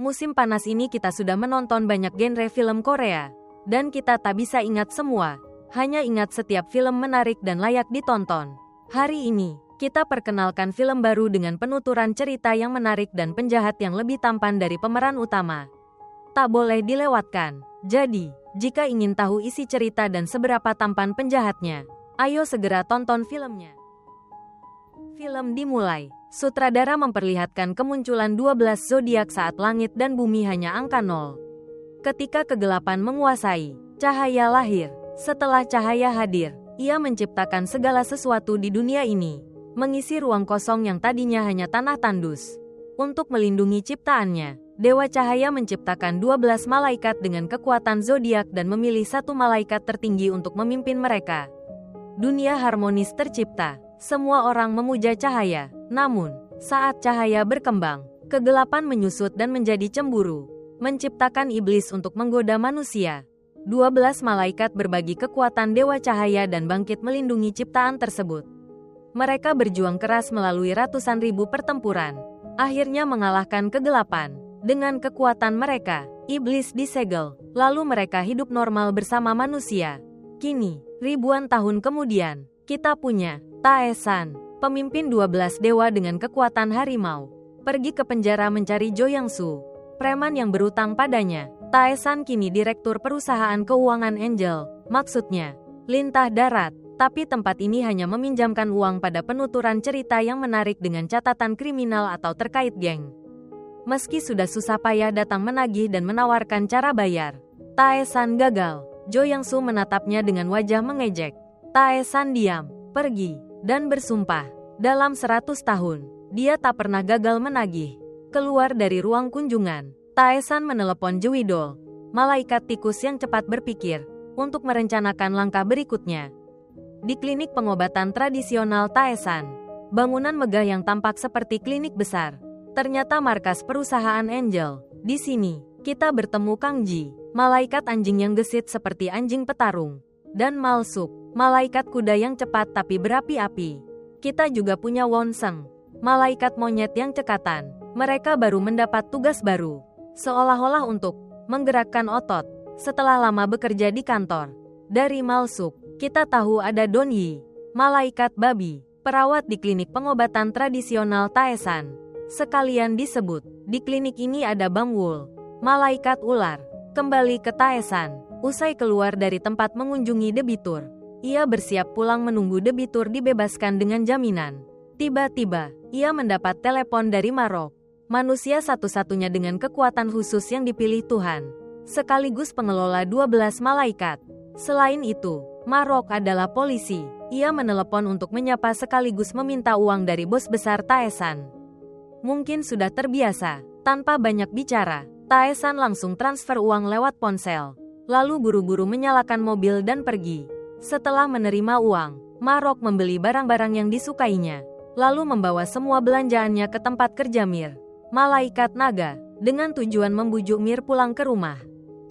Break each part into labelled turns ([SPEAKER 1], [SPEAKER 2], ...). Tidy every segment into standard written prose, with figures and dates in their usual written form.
[SPEAKER 1] Musim panas ini kita sudah menonton banyak genre film Korea. Dan kita tak bisa ingat semua. Hanya ingat setiap film menarik dan layak ditonton. Hari ini, kita perkenalkan film baru dengan penuturan cerita yang menarik dan penjahat yang lebih tampan dari pemeran utama. Tak boleh dilewatkan. Jadi, jika ingin tahu isi cerita dan seberapa tampan penjahatnya, ayo segera tonton filmnya. Film dimulai. Sutradara memperlihatkan kemunculan 12 zodiak saat langit dan bumi hanya angka 0. Ketika kegelapan menguasai, cahaya lahir. Setelah cahaya hadir, ia menciptakan segala sesuatu di dunia ini, mengisi ruang kosong yang tadinya hanya tanah tandus. Untuk melindungi ciptaannya, Dewa Cahaya menciptakan 12 malaikat dengan kekuatan zodiak dan memilih satu malaikat tertinggi untuk memimpin mereka. Dunia harmonis tercipta. Semua orang memuja cahaya. Namun, saat cahaya berkembang, kegelapan menyusut dan menjadi cemburu, menciptakan iblis untuk menggoda manusia. 12 malaikat berbagi kekuatan Dewa Cahaya dan bangkit melindungi ciptaan tersebut. Mereka berjuang keras melalui ratusan ribu pertempuran, akhirnya mengalahkan kegelapan. Dengan kekuatan mereka, iblis disegel, lalu mereka hidup normal bersama manusia. Kini, ribuan tahun kemudian, kita punya Tae-san, pemimpin 12 dewa dengan kekuatan harimau, pergi ke penjara mencari Jo Yang-soo, preman yang berutang padanya. Tae-san kini direktur perusahaan keuangan Angel, maksudnya lintah darat, tapi tempat ini hanya meminjamkan uang pada penuturan cerita yang menarik dengan catatan kriminal atau terkait geng. Meski sudah susah payah datang menagih dan menawarkan cara bayar, Tae-san gagal. Jo Yang-soo menatapnya dengan wajah mengejek. Tae-san diam, pergi, dan bersumpah, dalam 100 tahun, dia tak pernah gagal menagih. Keluar dari ruang kunjungan, Tae-san menelepon Jewidol, malaikat tikus yang cepat berpikir, untuk merencanakan langkah berikutnya. Di klinik pengobatan tradisional Tae-san, bangunan megah yang tampak seperti klinik besar, ternyata markas perusahaan Angel. Di sini, kita bertemu Kang Ji, malaikat anjing yang gesit seperti anjing petarung, dan Malsuk, malaikat kuda yang cepat tapi berapi-api. Kita juga punya Wonseng, malaikat monyet yang cekatan. Mereka baru mendapat tugas baru, seolah-olah untuk menggerakkan otot setelah lama bekerja di kantor. Dari Malsuk, kita tahu ada Donyi, malaikat babi, perawat di klinik pengobatan tradisional Tae-san. Sekalian disebut, di klinik ini ada Bangwul, malaikat ular. Kembali ke Tae-san, usai keluar dari tempat mengunjungi debitur, ia bersiap pulang menunggu debitur dibebaskan dengan jaminan. Tiba-tiba, ia mendapat telepon dari Marok, manusia satu-satunya dengan kekuatan khusus yang dipilih Tuhan, sekaligus pengelola 12 malaikat. Selain itu, Marok adalah polisi. Ia menelepon untuk menyapa sekaligus meminta uang dari bos besar Tae-san. Mungkin sudah terbiasa, tanpa banyak bicara, Tae-san langsung transfer uang lewat ponsel, lalu buru-buru menyalakan mobil dan pergi. Setelah menerima uang, Marok membeli barang-barang yang disukainya, lalu membawa semua belanjaannya ke tempat kerja Mir, malaikat naga, dengan tujuan membujuk Mir pulang ke rumah.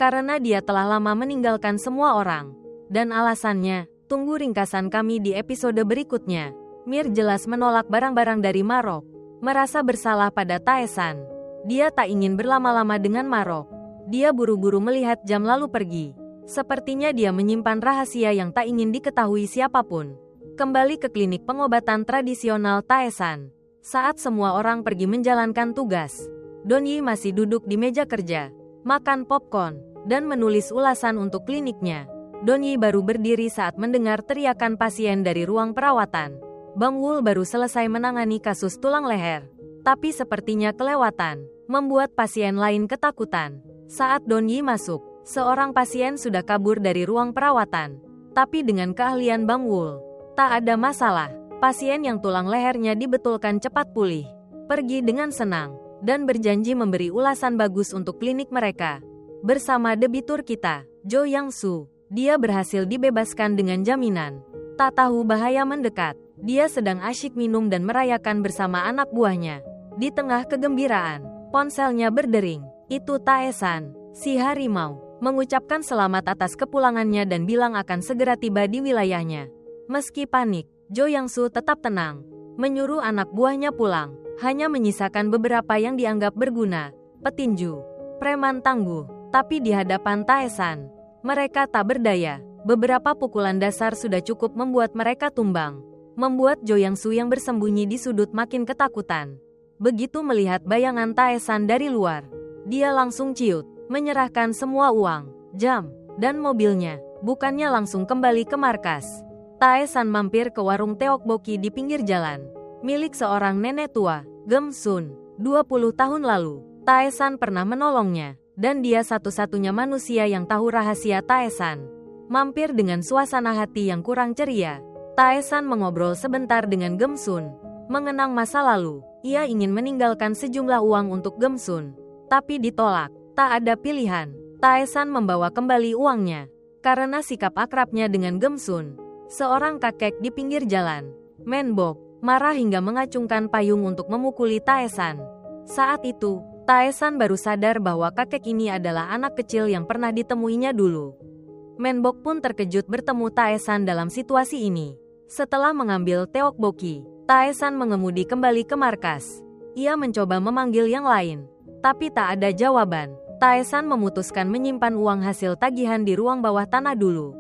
[SPEAKER 1] Karena dia telah lama meninggalkan semua orang. Dan alasannya, tunggu ringkasan kami di episode berikutnya. Mir jelas menolak barang-barang dari Marok, merasa bersalah pada Tae-san. Dia tak ingin berlama-lama dengan Marok. Dia buru-buru melihat jam lalu pergi. Sepertinya dia menyimpan rahasia yang tak ingin diketahui siapapun. Kembali ke klinik pengobatan tradisional Tae-san. Saat semua orang pergi menjalankan tugas, Donyi masih duduk di meja kerja, makan popcorn, dan menulis ulasan untuk kliniknya. Donyi baru berdiri saat mendengar teriakan pasien dari ruang perawatan. Bangwul baru selesai menangani kasus tulang leher, tapi sepertinya kelewatan, membuat pasien lain ketakutan. Saat Donyi masuk, seorang pasien sudah kabur dari ruang perawatan. Tapi dengan keahlian Bangwul, tak ada masalah. Pasien yang tulang lehernya dibetulkan cepat pulih, pergi dengan senang, dan berjanji memberi ulasan bagus untuk klinik mereka. Bersama debitur kita, Jo Yang-soo, dia berhasil dibebaskan dengan jaminan. Tak tahu bahaya mendekat, dia sedang asyik minum dan merayakan bersama anak buahnya. Di tengah kegembiraan, ponselnya berdering. Itu Tae-san, si harimau, mengucapkan selamat atas kepulangannya dan bilang akan segera tiba di wilayahnya. Meski panik, Jo Yang-soo tetap tenang, menyuruh anak buahnya pulang, hanya menyisakan beberapa yang dianggap berguna. petinju, preman tangguh, tapi di hadapan Taesan, mereka tak berdaya. Beberapa pukulan dasar sudah cukup membuat mereka tumbang, membuat Jo Yang-su yang bersembunyi di sudut makin ketakutan. Begitu melihat bayangan Taesan dari luar, dia langsung ciut, menyerahkan semua uang, jam, dan mobilnya, bukannya langsung kembali ke markas. Taesan mampir ke warung tteokbokki di pinggir jalan, milik seorang nenek tua, Gem Sun. 20 tahun lalu, Taesan pernah menolongnya, dan dia satu-satunya manusia yang tahu rahasia Taesan. Mampir dengan suasana hati yang kurang ceria, Taesan mengobrol sebentar dengan Gem Sun, mengenang masa lalu. Ia ingin meninggalkan sejumlah uang untuk Gem Sun, tapi ditolak. Tak ada pilihan, Taesan membawa kembali uangnya. Karena sikap akrabnya dengan Gem Sun, seorang kakek di pinggir jalan, Menbok, marah hingga mengacungkan payung untuk memukuli Taesan. Saat itu, Taesan baru sadar bahwa kakek ini adalah anak kecil yang pernah ditemuinya dulu. Menbok pun terkejut bertemu Taesan dalam situasi ini. Setelah mengambil tteokbokki, Taesan mengemudi kembali ke markas. Ia mencoba memanggil yang lain, tapi tak ada jawaban. Taesan memutuskan menyimpan uang hasil tagihan di ruang bawah tanah dulu.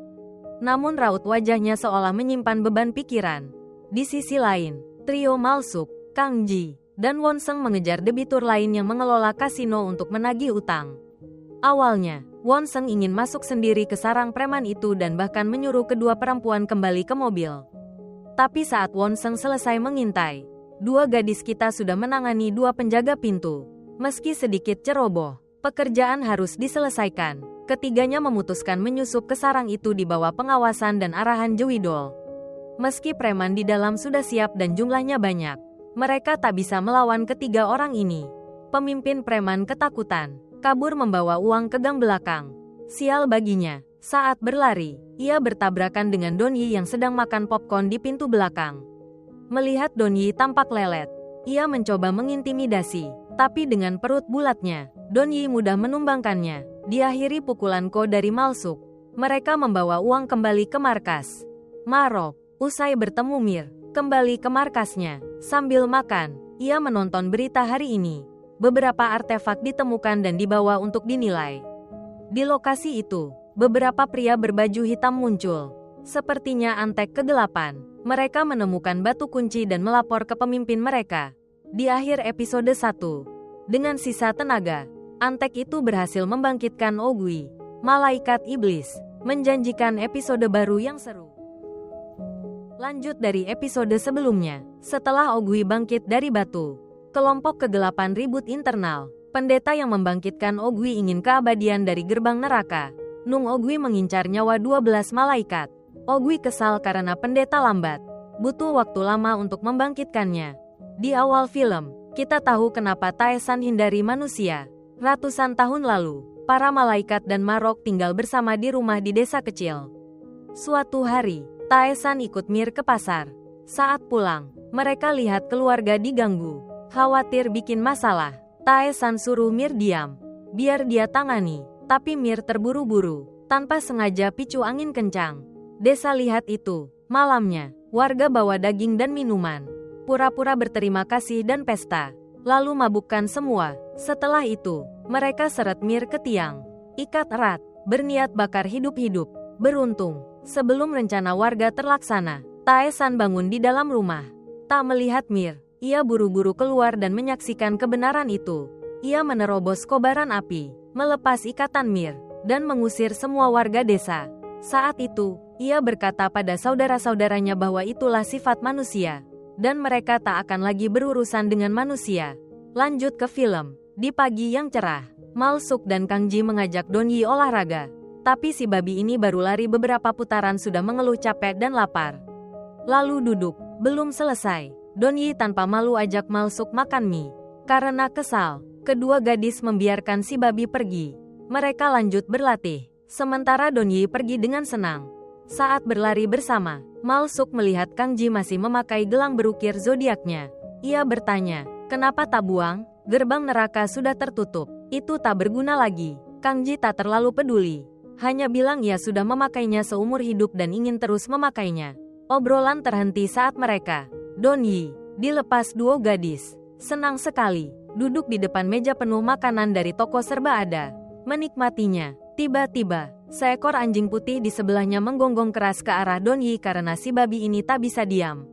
[SPEAKER 1] Namun raut wajahnya seolah menyimpan beban pikiran. Di sisi lain, trio Malsuk, Kang Ji, dan Wonseng mengejar debitur lain yang mengelola kasino untuk menagih utang. Awalnya, Wonseng ingin masuk sendiri ke sarang preman itu dan bahkan menyuruh kedua perempuan kembali ke mobil. Tapi saat Wonseng selesai mengintai, dua gadis kita sudah menangani dua penjaga pintu. Meski sedikit ceroboh, pekerjaan harus diselesaikan. Ketiganya memutuskan menyusup ke sarang itu di bawah pengawasan dan arahan Jewidol. Meski preman di dalam sudah siap dan jumlahnya banyak, mereka tak bisa melawan ketiga orang ini. Pemimpin preman ketakutan, kabur membawa uang ke gang belakang. Sial baginya, saat berlari, ia bertabrakan dengan Donyi yang sedang makan popcorn di pintu belakang. Melihat Donyi tampak lelet, ia mencoba mengintimidasi, tapi dengan perut bulatnya, Donyi mudah menumbangkannya. Diakhiri pukulan Ko dari Malsuk, mereka membawa uang kembali ke markas. Marok, usai bertemu Mir, kembali ke markasnya. Sambil makan, ia menonton berita hari ini. Beberapa artefak ditemukan dan dibawa untuk dinilai. Di lokasi itu, beberapa pria berbaju hitam muncul. Sepertinya antek kegelapan. Mereka menemukan batu kunci dan melapor ke pemimpin mereka. Di akhir episode 1, dengan sisa tenaga, antek itu berhasil membangkitkan Ogui, malaikat iblis, menjanjikan episode baru yang seru. Lanjut dari episode sebelumnya, setelah Ogui bangkit dari batu, kelompok kegelapan ribut internal. Pendeta yang membangkitkan Ogui ingin keabadian dari gerbang neraka. Nung Ogui mengincar nyawa 12 malaikat. Ogui kesal karena pendeta lambat. Butuh waktu lama untuk membangkitkannya. Di awal film, kita tahu kenapa Taesan hindari manusia. Ratusan tahun lalu, para malaikat dan Marok tinggal bersama di rumah di desa kecil. Suatu hari, Taesan ikut Mir ke pasar. Saat pulang, mereka lihat keluarga diganggu. Khawatir bikin masalah, Taesan suruh Mir diam, biar dia tangani. Tapi Mir terburu-buru, tanpa sengaja picu angin kencang. Desa lihat itu. Malamnya, warga bawa daging dan minuman. Pura-pura berterima kasih dan pesta. Lalu mabukkan semua. Setelah itu, mereka seret Mir ke tiang. Ikat erat, berniat bakar hidup-hidup. Beruntung, sebelum rencana warga terlaksana, Taesan bangun di dalam rumah. Tak melihat Mir, ia buru-buru keluar dan menyaksikan kebenaran itu. Ia menerobos kobaran api, melepas ikatan Mir, dan mengusir semua warga desa. Saat itu, ia berkata pada saudara-saudaranya bahwa itulah sifat manusia, dan mereka tak akan lagi berurusan dengan manusia. Lanjut ke film. Di pagi yang cerah, Malsuk dan Kang Ji mengajak Donyi olahraga. Tapi si babi ini baru lari beberapa putaran sudah mengeluh capek dan lapar. Lalu duduk, belum selesai. Donyi tanpa malu ajak Malsuk makan mie. Karena kesal, kedua gadis membiarkan si babi pergi. Mereka lanjut berlatih, sementara Donyi pergi dengan senang. Saat berlari bersama, Malsuk melihat Kang Ji masih memakai gelang berukir zodiaknya. Ia bertanya, kenapa tak buang? Gerbang neraka sudah tertutup, itu tak berguna lagi. Kang Ji tak terlalu peduli, hanya bilang ia sudah memakainya seumur hidup dan ingin terus memakainya. Obrolan terhenti saat mereka, Donyi, dilepas duo gadis. Senang sekali, duduk di depan meja penuh makanan dari toko serba ada, menikmatinya. Tiba-tiba, seekor anjing putih di sebelahnya menggonggong keras ke arah Donyi karena si babi ini tak bisa diam.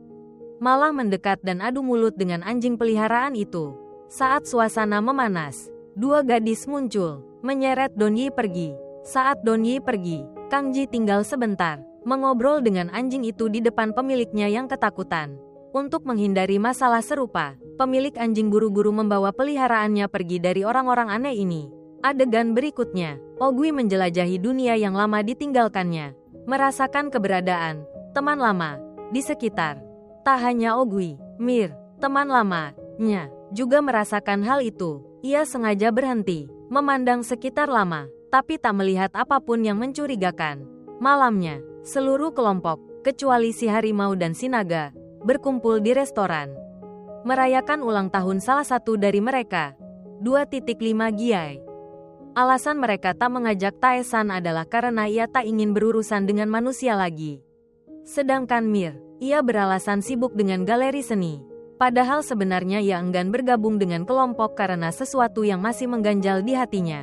[SPEAKER 1] Malah mendekat dan adu mulut dengan anjing peliharaan itu. Saat suasana memanas, dua gadis muncul, menyeret Donyi pergi. Saat Donyi pergi, Kang Ji tinggal sebentar, mengobrol dengan anjing itu di depan pemiliknya yang ketakutan. Untuk menghindari masalah serupa, pemilik anjing buru-buru membawa peliharaannya pergi dari orang-orang aneh ini. Adegan berikutnya, Ogui menjelajahi dunia yang lama ditinggalkannya, merasakan keberadaan teman lama di sekitar. Tak hanya Ogui, Mir, teman lamanya, juga merasakan hal itu. Ia sengaja berhenti, memandang sekitar lama, tapi tak melihat apapun yang mencurigakan. Malamnya, seluruh kelompok, kecuali si harimau dan si naga, berkumpul di restoran. Merayakan ulang tahun salah satu dari mereka, 2.5 Giai. Alasan mereka tak mengajak Tae-san adalah karena ia tak ingin berurusan dengan manusia lagi. Sedangkan Mir, ia beralasan sibuk dengan galeri seni. Padahal sebenarnya ia enggan bergabung dengan kelompok karena sesuatu yang masih mengganjal di hatinya.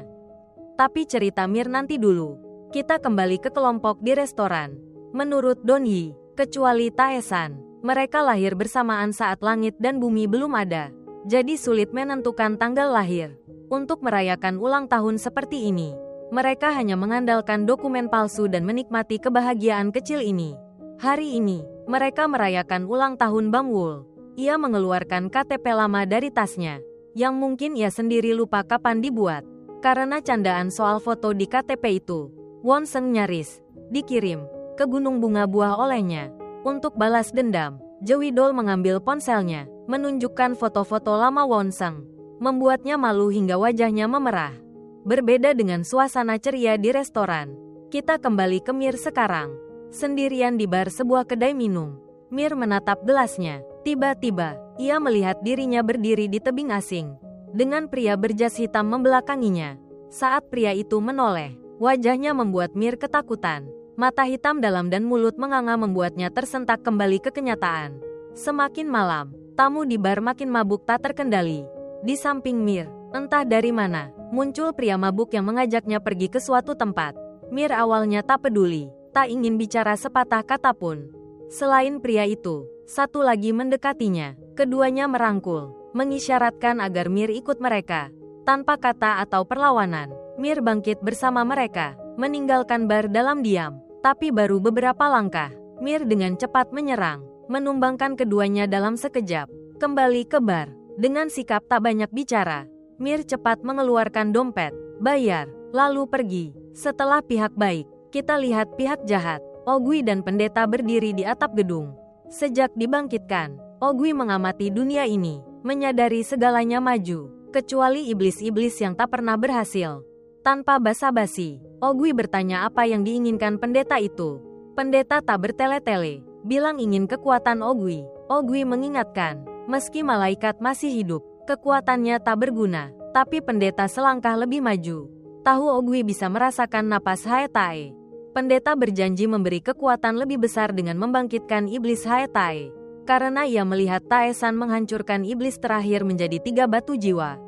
[SPEAKER 1] Tapi cerita Mir nanti dulu. Kita kembali ke kelompok di restoran. Menurut Donyi, kecuali Tae-san, mereka lahir bersamaan saat langit dan bumi belum ada. Jadi sulit menentukan tanggal lahir. Untuk merayakan ulang tahun seperti ini, mereka hanya mengandalkan dokumen palsu dan menikmati kebahagiaan kecil ini. Hari ini, mereka merayakan ulang tahun Bang Wul. Ia mengeluarkan KTP lama dari tasnya, yang mungkin ia sendiri lupa kapan dibuat. Karena candaan soal foto di KTP itu, Won Seng nyaris dikirim ke Gunung Bunga Buah olehnya. Untuk balas dendam, Jewidol mengambil ponselnya, menunjukkan foto-foto lama Won Seng. Membuatnya malu hingga wajahnya memerah. Berbeda dengan suasana ceria di restoran, kita kembali ke Mir sekarang. Sendirian di bar sebuah kedai minum, Mir menatap gelasnya. Tiba-tiba, ia melihat dirinya berdiri di tebing asing, dengan pria berjas hitam membelakanginya. Saat pria itu menoleh, wajahnya membuat Mir ketakutan. Mata hitam dalam dan mulut menganga membuatnya tersentak kembali ke kenyataan. Semakin malam, tamu di bar makin mabuk tak terkendali. Di samping Mir, entah dari mana, muncul pria mabuk yang mengajaknya pergi ke suatu tempat. Mir awalnya tak peduli, tak ingin bicara sepatah kata pun. Selain pria itu, satu lagi mendekatinya. Keduanya merangkul, mengisyaratkan agar Mir ikut mereka. Tanpa kata atau perlawanan, Mir bangkit bersama mereka, meninggalkan bar dalam diam. Tapi baru beberapa langkah, Mir dengan cepat menyerang, menumbangkan keduanya dalam sekejap. Kembali ke bar. Dengan sikap tak banyak bicara, Mir cepat mengeluarkan dompet, bayar, lalu pergi. Setelah pihak baik, kita lihat pihak jahat. Ogui dan pendeta berdiri di atap gedung. Sejak dibangkitkan, Ogui mengamati dunia ini, menyadari segalanya maju, kecuali iblis-iblis yang tak pernah berhasil. Tanpa basa-basi, Ogui bertanya apa yang diinginkan pendeta itu. Pendeta tak bertele-tele, bilang ingin kekuatan Ogui. Ogui mengingatkan, meski malaikat masih hidup, kekuatannya tak berguna, tapi pendeta selangkah lebih maju. Tahu Ogui bisa merasakan napas Haetae. Pendeta berjanji memberi kekuatan lebih besar dengan membangkitkan iblis Haetae. Karena ia melihat Tae-san menghancurkan iblis terakhir menjadi 3 batu jiwa.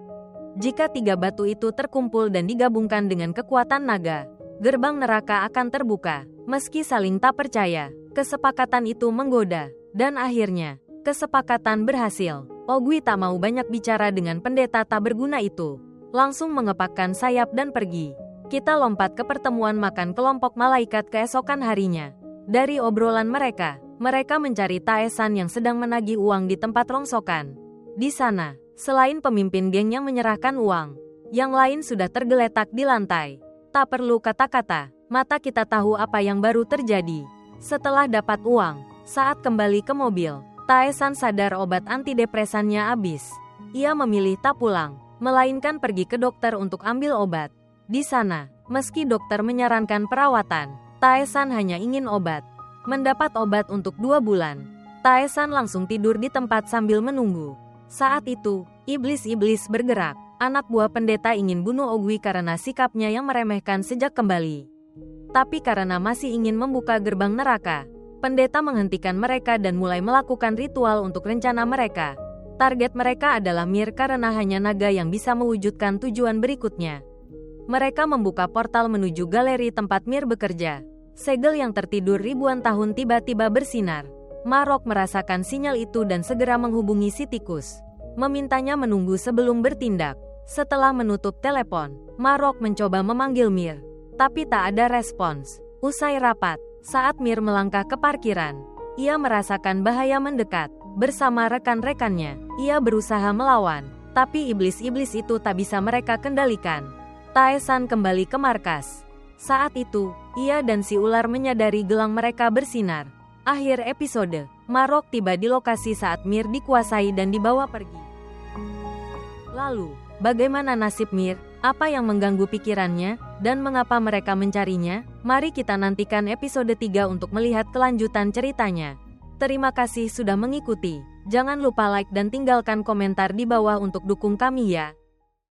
[SPEAKER 1] Jika 3 batu itu terkumpul dan digabungkan dengan kekuatan naga, gerbang neraka akan terbuka. Meski saling tak percaya, kesepakatan itu menggoda, dan akhirnya kesepakatan berhasil. Ogui tak mau banyak bicara dengan pendeta tak berguna itu. Langsung mengepakkan sayap dan pergi. Kita lompat ke pertemuan makan kelompok malaikat keesokan harinya. Dari obrolan mereka mencari Tae-san yang sedang menagih uang di tempat rongsokan. Di sana, selain pemimpin geng yang menyerahkan uang, yang lain sudah tergeletak di lantai. Tak perlu kata-kata, mata kita tahu apa yang baru terjadi. Setelah dapat uang, saat kembali ke mobil, Tae-san sadar obat antidepresannya habis. Ia memilih tak pulang, melainkan pergi ke dokter untuk ambil obat. Di sana, meski dokter menyarankan perawatan, Tae-san hanya ingin obat. Mendapat obat untuk 2 bulan, Tae-san langsung tidur di tempat sambil menunggu. Saat itu, iblis-iblis bergerak. Anak buah pendeta ingin bunuh Ogui karena sikapnya yang meremehkan sejak kembali. Tapi karena masih ingin membuka gerbang neraka, pendeta menghentikan mereka dan mulai melakukan ritual untuk rencana mereka. Target mereka adalah Mir karena hanya naga yang bisa mewujudkan tujuan berikutnya. Mereka membuka portal menuju galeri tempat Mir bekerja. Segel yang tertidur ribuan tahun tiba-tiba bersinar. Marok merasakan sinyal itu dan segera menghubungi si tikus. Memintanya menunggu sebelum bertindak. Setelah menutup telepon, Marok mencoba memanggil Mir. Tapi tak ada respons. Usai rapat, saat Mir melangkah ke parkiran, ia merasakan bahaya mendekat. Bersama rekan-rekannya, ia berusaha melawan. Tapi iblis-iblis itu tak bisa mereka kendalikan. Taesan kembali ke markas. Saat itu, ia dan si ular menyadari gelang mereka bersinar. Akhir episode, Marok tiba di lokasi saat Mir dikuasai dan dibawa pergi. Lalu, bagaimana nasib Mir? Apa yang mengganggu pikirannya, dan mengapa mereka mencarinya? Mari kita nantikan episode 3 untuk melihat kelanjutan ceritanya. Terima kasih sudah mengikuti. Jangan lupa like dan tinggalkan komentar di bawah untuk dukung kami ya.